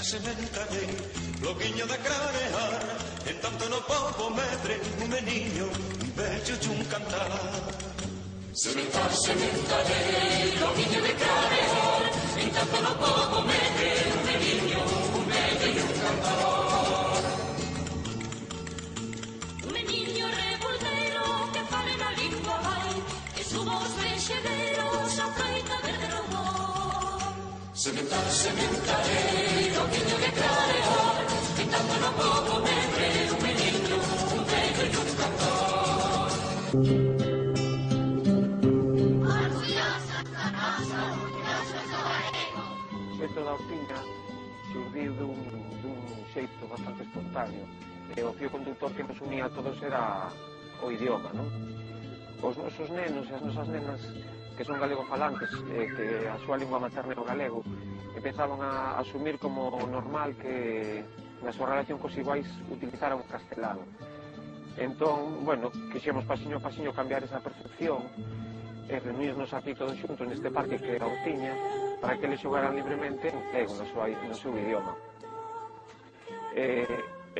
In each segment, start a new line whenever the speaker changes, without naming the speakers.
sementarei, loguiño de cranear, en tanto no pobo medre, un meniño, un vello e un cantar. Sementar, sementarei, loguiño de cranear, en tanto no pobo medre, un meniño, un vello e un cantar.
Un meniño revoltero que fale na lingua vai, e suba os brexederos a freita verde robor.
Sementar, sementarei, loguiño de cranear, en tanto no pobo medre, un meniño, un vello e un cantar.
Isto da hortiña xurdiu dun xeito bastante espontáneo, e o fío conductor que nos unía a todos era o idioma, non? Os nosos nenos e as nosas nenas que son galegofalantes, que a súa lingua materna é o galego, empezaban a asumir como normal que na súa relación cos iguais utilizaran o castelán. Entón, bueno, quixemos pasiño a pasiño cambiar esa percepción e reunirnos aquí todos xuntos neste parque que é a hortiña para que eles xogaran libremente en galego no seu idioma.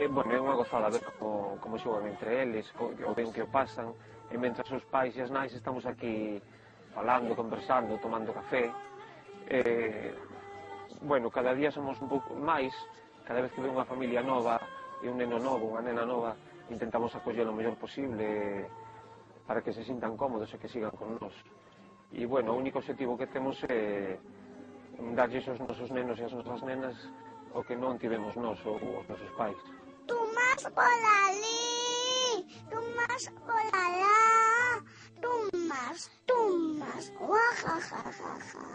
Bueno, é unha gozada ver como xogan entre eles, o ben que o pasan, e mentras os pais e as nais estamos aquí falando, conversando, tomando café. Bueno, cada día somos un pouco máis, cada vez que ve unha familia nova e un neno novo, unha nena nova, intentamos acoller o mellor posible para que se sintan cómodos e que sigan con nós. E, bueno, o único objetivo que temos é darlles aos nosos nenos e as nosas nenas o que non tivemos nós ou os nosos pais.
Tu más por ali, tu más por alá, tu más, guajajajaja.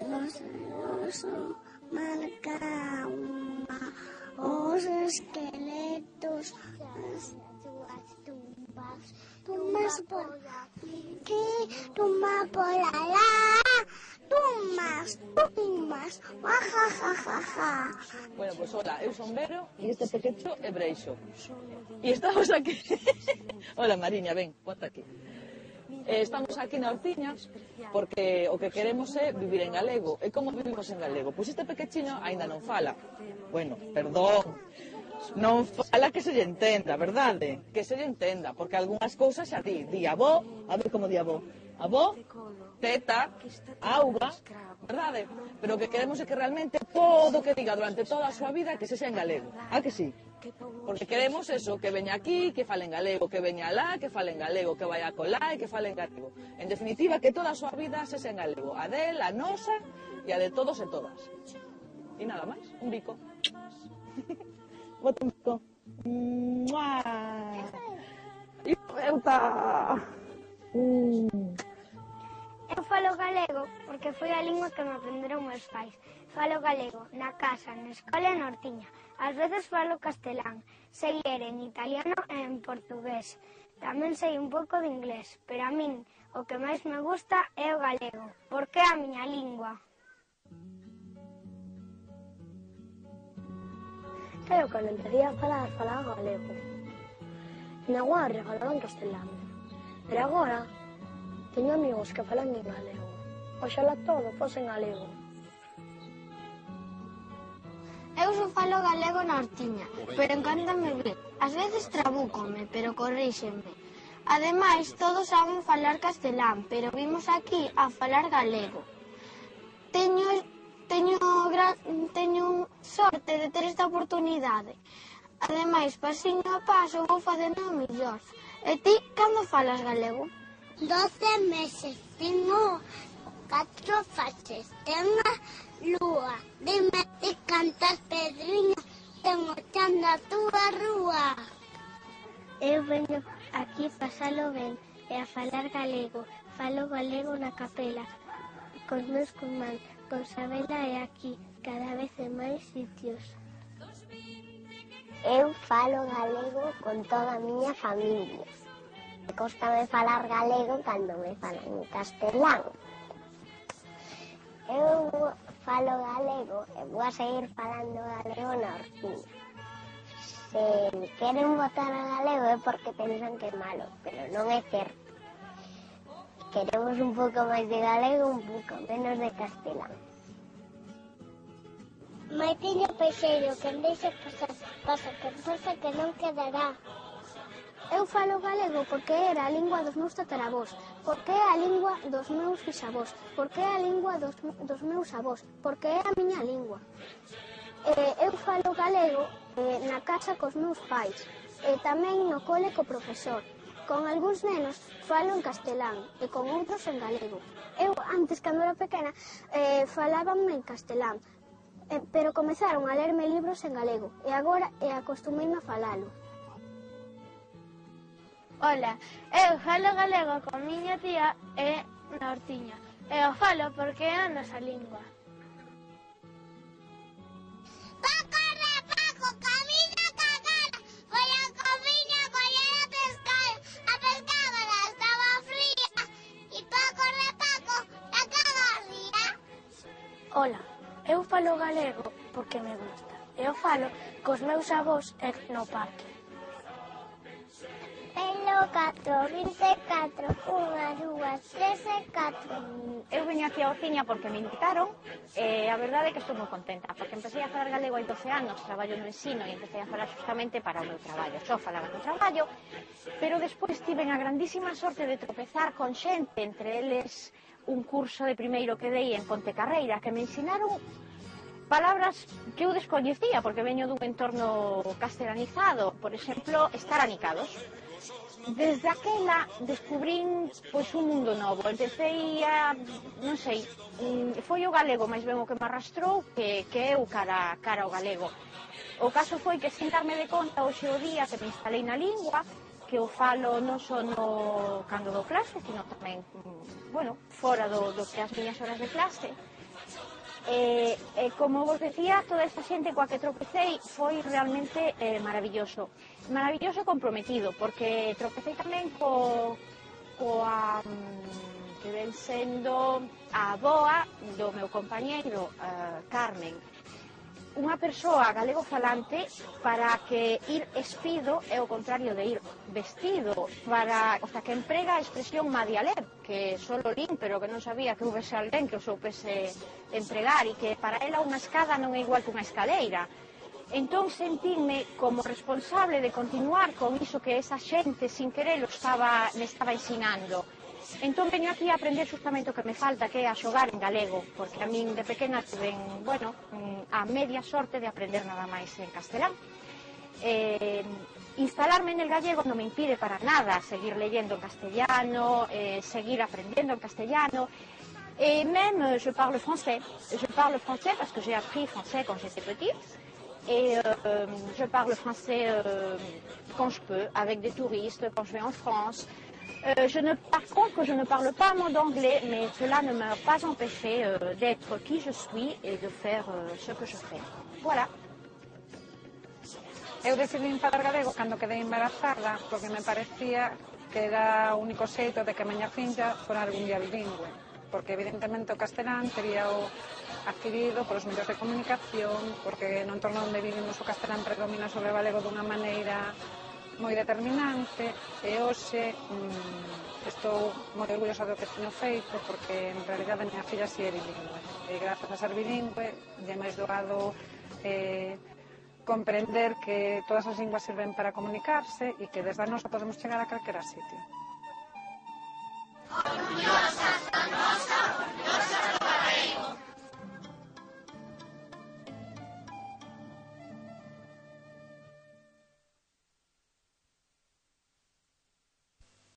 Los marca os esqueletos, las tumbas, tu más por aquí, tu más por allá, tu más, guajajajaja.
Bueno, pues hola, eu son Vero e este pequecho é Breixo. E estamos aquí... Hola Mariña, ven, ponte aquí. Estamos aquí na hortiña porque o que queremos é vivir en galego. E como vivimos en galego? Pois este pequechiño aínda non fala. Bueno, perdón, non fala que se lle entenda, verdade? Que se lle entenda, porque algunhas cousas xa di avó, a ver como di avó. Avó, teta, auga, verdade? Pero o que queremos é que realmente todo o que diga durante toda a súa vida que se xa en galego. A que sí? Porque queremos eso, que veña aquí, que fale en galego, que veña alá, que fale en galego, que vaya colá e que fale en galego. En definitiva, que toda a súa vida se xa en galego. A del, a nosa e a de todos e todas. E nada máis, un bico. Bota un bico. ¡Mua! E peuta!
Eu falo galego porque foi a lingua que me aprenderon meus pais. Falo galego na casa, na escola e na hortiña. Ás veces falo castelán, sei ler en italiano e en portugués. Tamén sei un pouco de inglés, pero a min o que máis me gusta é o galego, porque é a miña lingua. Eu, cando empecé a falar, falaba galego. Na Guardia falaban castelán, pero agora teño amigos que falan en galego. Oxalá todo fose en galego. Eu só falo galego na hortiña, pero encántame ver. Ás veces trabúcome, pero corríxenme. Ademais, todos saben falar castelán, pero vimos aquí a falar galego. Teño sorte de ter esta oportunidade. Ademais, pasiño a paso vou facendo o millor. E ti, cando falas galego? 12 meses, tengo 4 fases, tengo a lúa, dime ti cantas Pedriño, tengo chando a túa rúa. Eu veño aquí pasalo ben e a falar galego, falo galego na capela, cos meus cumán, con Sabela e aquí, cada vez en máis sitios. Eu falo galego con toda a miña familia. Cóstame falar galego cando me falan en castelán. Eu falo galego e vou a seguir falando galego na hortiña. Se queren votar a galego é porque pensan que é malo, pero non é certo. Queremos un pouco máis de galego, un pouco menos de castelán. Maitiño peixeiro, quen deixa pasar, pasa, quen pasa que non quedará. Eu falo galego porque era a lingua dos meus tataravós, porque é a lingua dos meus bisavós, porque é a lingua dos meus avós, porque é a miña lingua. Eu falo galego na casa cos meus pais, e tamén no cole co profesor. Con algúns nenos falo en castelán e con outros en galego. Eu antes, cando era pequena, falábanme en castelán, pero comezaron a lerme libros en galego e agora acostumeime a falalo. Ola, eu falo galego con miña tía e na hortiña. E o falo porque é a nosa lingua. Paco, Paco, camiña cagada, foi a comiña coller a pescar. A pescadora estaba fría e Paco, a cagarría. Ola, eu falo galego porque me gusta. Eu falo cos meus avós no parque. Pelo 4, 24, 1, 2, 3 e 4.
Eu veño aquí a Ortiña porque me invitaron e a verdade é que estou moi contenta porque empecé a falar galego hai 12 anos, traballo no ensino e empecé a falar justamente para o meu traballo. Só falaba no traballo, pero despois tiven a grandísima sorte de tropezar con xente, entre eles un curso de primeiro que dei en Pontecarreira que me ensinaron palabras que eu descoñecía porque veño dun entorno castelanizado, por exemplo, estar anicados. Desde aquela descubrín pois un mundo novo, empecé a, non sei, foi o galego máis ben o que me arrastrou que eu cara ao galego. O caso foi que sin darme de conta hoxe o día que me instalei na lingua, que o falo non só no cando do clase, sino tamén, bueno, fora do que as miñas horas de clase. E como vos decía, toda esta xente coa que tropecei foi realmente maravilloso e comprometido, porque tropecei tamén coa que ven sendo a avoa do meu compañeiro Carmen, unha persoa galego falante para que ir espido é o contrario de ir vestido, o sea, que emprega a expresión madialé, que solo lín, pero que non sabía que houvese alguén que o soupese empregar e que para ela unha escada non é igual que unha escaleira. Entón sentirme como responsable de continuar con iso que esa xente sin querer me estaba ensinando. Entón veño aquí a aprender justamente o que me falta, que é a xogar en galego, porque a min de pequena tuve, bueno, a media sorte de aprender nada máis en castelán. Instalarme en el gallego non me impide para nada seguir leyendo en castellano, seguir aprendiendo en castellano, et même je parle français parce que j'ai appris français quand j'étais petite, et je parle français quand je peux, avec des touristes, quand je vais en France. Par contre, je ne parle pas un mot d'anglais, mais cela ne m'a pas empêché d'être qui je suis et de faire ce que je fais. Voilà.
Eu decidí falar galego cando quedei embarazada porque me parecía que era o único xeito de que a miña filla fora algún día bilingüe, porque evidentemente o castelán tería o adquirido polos medios de comunicación, porque no entorno onde vivimos o castelán predomina sobre o galego dunha maneira moi determinante, e hoxe estou moi orgullosa do que teño feito porque en realidade a miña filla si é bilingüe, e grazas a ser bilingüe é máis doado comprender que todas as linguas sirven para comunicarse e que desde a nosa podemos chegar a calquera sitio. Orgullosa, orgullosa, orgullosa.